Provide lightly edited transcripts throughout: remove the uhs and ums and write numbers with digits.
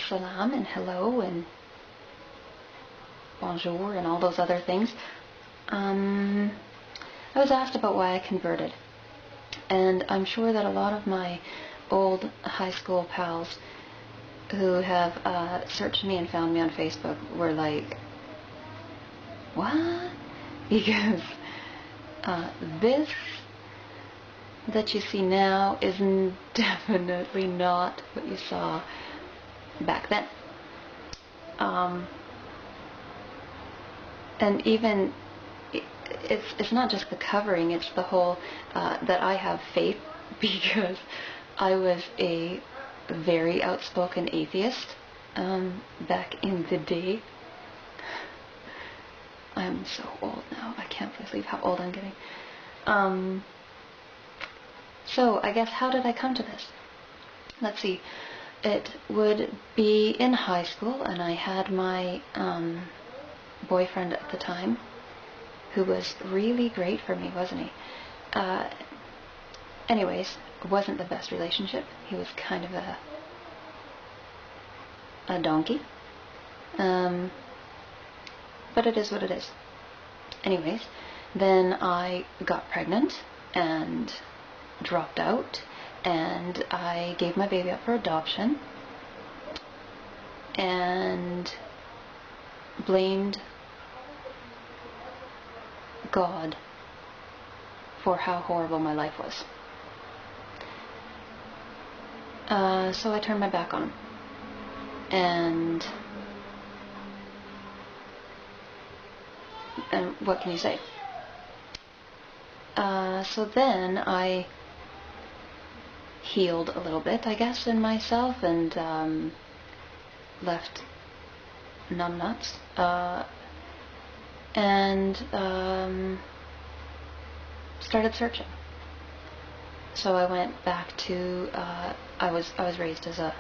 salam and hello and bonjour and all those other things, I was asked about why I converted. And I'm sure that a lot of my old high school pals who have searched me and found me on Facebook were like, what? Because this that you see now is definitely not what you saw back then. And even it's not just the covering, it's the whole that I have faith, because I was a very outspoken atheist back in the day. I'm so old now. I can't believe how old I'm getting. So I guess, how did I come to this? Let's see. It would be in high school, and I had my boyfriend at the time, who was really great for me, wasn't he? Anyways, it wasn't the best relationship. He was kind of a donkey. But it is what it is. Anyways, then I got pregnant and dropped out, and I gave my baby up for adoption and blamed God for how horrible my life was. So I turned my back on him. And what can you say? So then I healed a little bit, I guess, in myself, and left numbnuts, and started searching. So I went back to I was raised as a,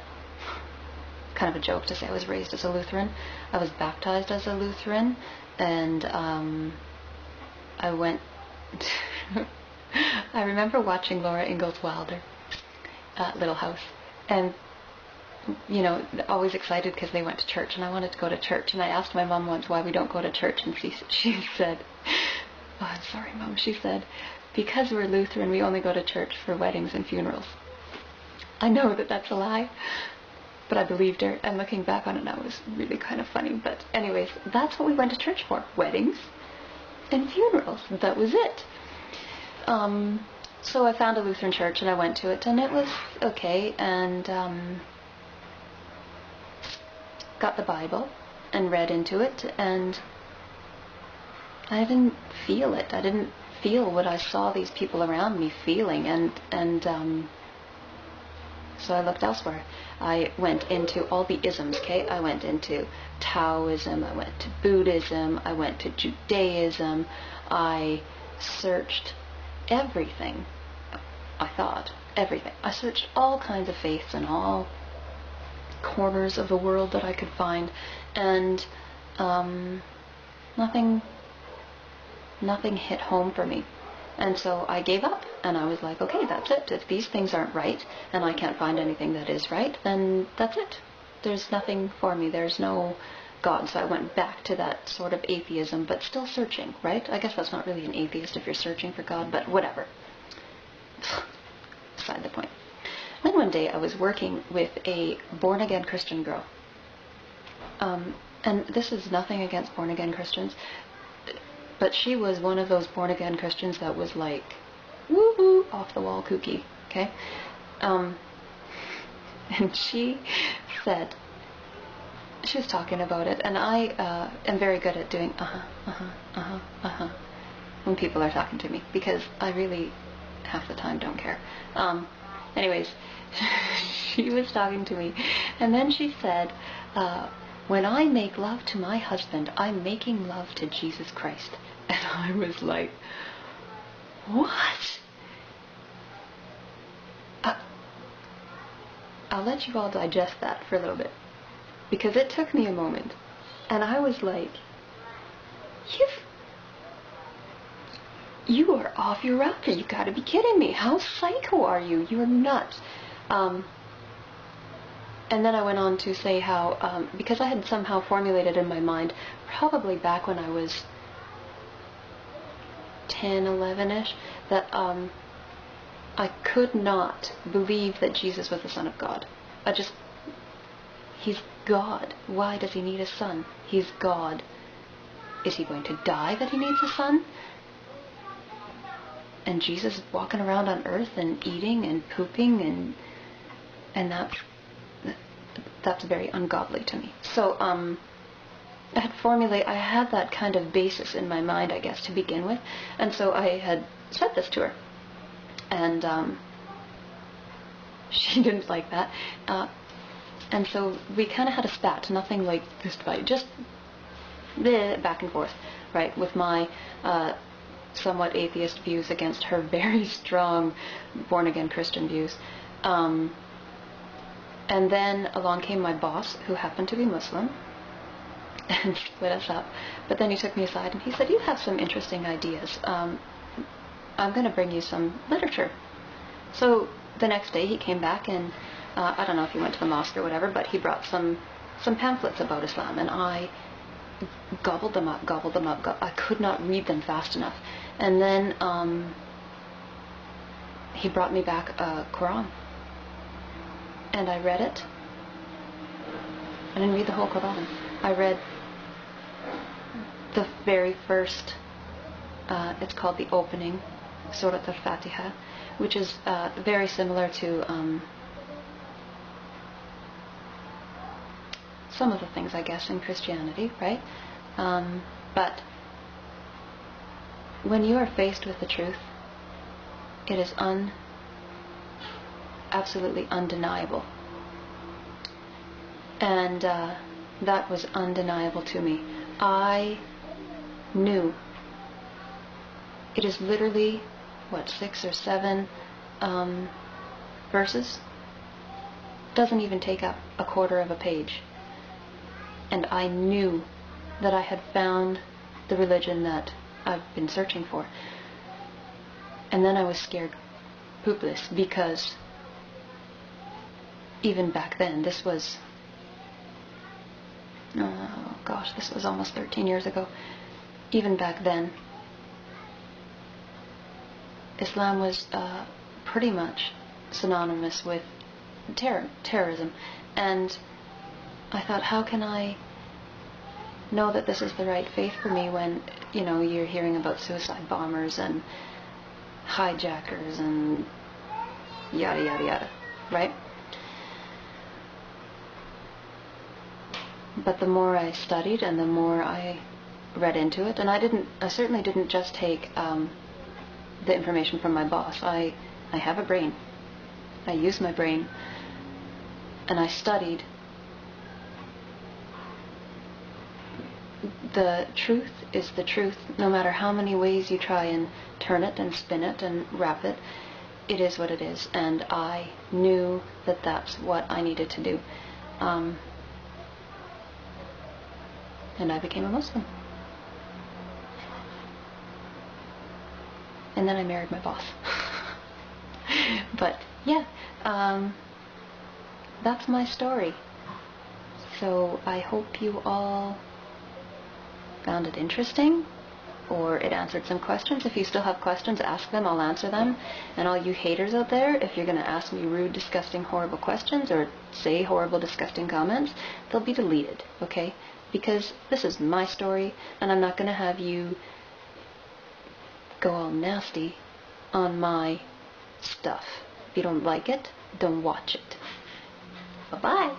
kind of a joke to say I was raised as a Lutheran. I was baptized as a Lutheran, and I went I remember watching Laura Ingalls Wilder, Little House, and you know, always excited because they went to church, and I wanted to go to church, and I asked my mom once why we don't go to church, and she said, oh, I'm sorry, Mom, she said, because we're Lutheran, we only go to church for weddings and funerals. I know that that's a lie, but I believed her, and looking back on it now, it was really kind of funny. But anyways, that's what we went to church for, weddings and funerals. That was it. So I found a Lutheran church, and I went to it, and it was okay, and got the Bible and read into it, and I didn't feel it. I didn't feel what I saw these people around me feeling, and so I looked elsewhere. I went into all the isms, okay? I went into Taoism, I went to Buddhism, I went to Judaism, I searched everything, I thought, everything. I searched all kinds of faiths in all corners of the world that I could find, and nothing hit home for me. And so I gave up, and I was like, okay, that's it. If these things aren't right, and I can't find anything that is right, then that's it. There's nothing for me. There's no God. So I went back to that sort of atheism, but still searching, right? I guess that's not really an atheist if you're searching for God, but whatever. Beside the point. Then one day I was working with a born-again Christian girl. And this is nothing against born-again Christians, but she was one of those born-again Christians that was like, woo-hoo, off-the-wall kooky, okay? And she said, she was talking about it, and I am very good at doing when people are talking to me, because I really, half the time, don't care. Anyways, she was talking to me, and then she said, when I make love to my husband, I'm making love to Jesus Christ. And I was like, what? I'll let you all digest that for a little bit, because it took me a moment. And I was like, you are off your rocker. You gotta be kidding me. How psycho are you? You're nuts. And then I went on to say how, because I had somehow formulated in my mind, probably back when I was 10, 11-ish, that I could not believe that Jesus was the Son of God. He's God. Why does he need a son? He's God. Is he going to die that he needs a son? And Jesus is walking around on earth and eating and pooping, and that's very ungodly to me. So I had that kind of basis in my mind, I guess, to begin with, and so I had said this to her, and she didn't like that, and so we kind of had a spat, nothing like this fight, just back and forth, right, with my somewhat atheist views against her very strong born-again Christian views. And then along came my boss, who happened to be Muslim, and split us up. But then he took me aside and he said, "You have some interesting ideas. I'm going to bring you some literature." So the next day he came back, and I don't know if he went to the mosque or whatever, but he brought some pamphlets about Islam, and I gobbled them up. I could not read them fast enough. And then he brought me back a Quran. And I read it. I didn't read the whole Quran. I read the very first, it's called the opening, Surah al-Fatiha, which is very similar to some of the things, I guess, in Christianity, right? But when you are faced with the truth, it is absolutely undeniable. And that was undeniable to me. I knew. It is literally, 6 or 7 verses? Doesn't even take up a quarter of a page. And I knew that I had found the religion that I've been searching for. And then I was scared poopless, because even back then, this was almost 13 years ago. Even back then, Islam was pretty much synonymous with terrorism. And I thought, how can I know that this is the right faith for me when, you're hearing about suicide bombers and hijackers and yada yada yada, right? But the more I studied and the more I read into it, and I certainly didn't just take the information from my boss. I have a brain. I use my brain, and I studied. The truth is the truth, no matter how many ways you try and turn it and spin it and wrap it. It is what it is, and I knew that that's what I needed to do. And I became a Muslim. And then I married my boss. But yeah, that's my story. So I hope you all found it interesting, or it answered some questions. If you still have questions, ask them, I'll answer them. And all you haters out there, if you're going to ask me rude, disgusting, horrible questions, or say horrible, disgusting comments, they'll be deleted, okay? Because this is my story, and I'm not going to have you go all nasty on my stuff. If you don't like it, don't watch it. Bye-bye.